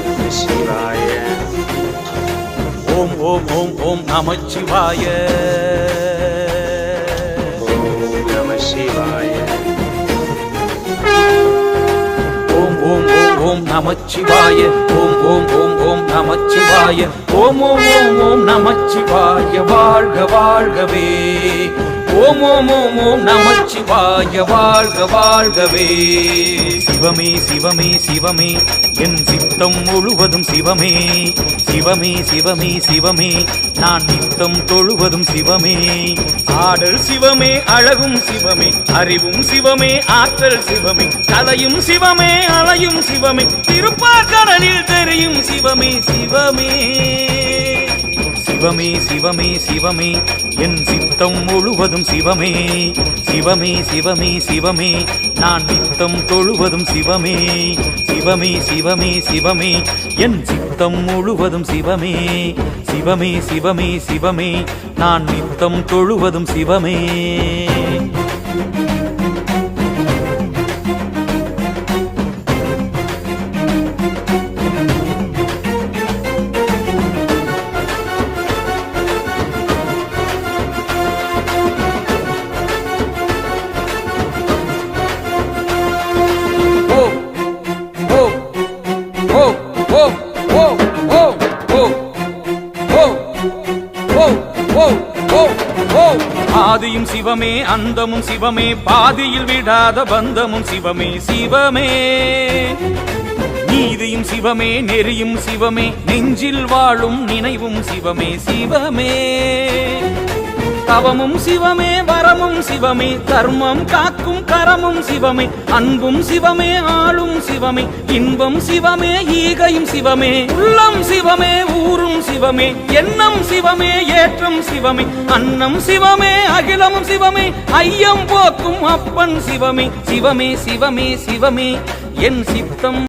நமச்சிவாய ஓம் ஓம் ஓம் ஓம் நமச்சிவாய ஓம் ஓம் ஓம் ஓம் நமச்சிவாய ஓம் ஓம் ஓம் ஓம் நமச்சிவாய ஓம் ஓம் ஓம் ஓம் நமச்சிவாய வாழ்க வாழ்கவே ஓம் ஓம் ஓம் ஓம் நமச்சிவாய வாழ்க வாழ்கவே சிவமே சிவமே சிவமே என் சித்தம் முழுவதும் சிவமே சிவமே சிவமே சிவமே நான் நித்தம் தொழுவதும் சிவமே ஆடல் சிவமே அழகும் சிவமே அறிவும் சிவமே ஆற்றல் சிவமே கலையும் சிவமே அலையும் சிவமே திருப்பார்கடலில் தெரியும் சிவமே சிவமே சிவமே சிவமே சிவமே என் சித்தம் முழுவதும் சிவமே சிவமே சிவமே சிவமே நான் நித்தம் தொழுவதும் சிவமே சிவமே சிவமே சிவமே என் சித்தம் முழுவதும் சிவமே சிவமே சிவமே சிவமே நான் நித்தம் தொழுவதும் சிவமே ஆதியும் சிவமே அந்தமும் சிவமே பாதியில் விடாத பந்தமும் சிவமே சிவமே நீதியும் சிவமே நெறியும் சிவமே நெஞ்சில் வாழும் நினைவும் சிவமே சிவமே தவமும் சிவமே வரமும் சிவமே தர்மம் காக்கும் கரமும் சிவமே அன்பும் சிவமே ஆளும் சிவமே இன்பம் சிவமே ஈகையும் சிவமே உள்ளம் சிவமே ஊரும் சிவமே எண்ணம் சிவமே ஏற்றம் சிவமே அன்னம் சிவமே அகிலமும் சிவமே ஐயம் போக்கும் அப்பன் சிவமே சிவமே சிவமே சிவமே என் சித்தம்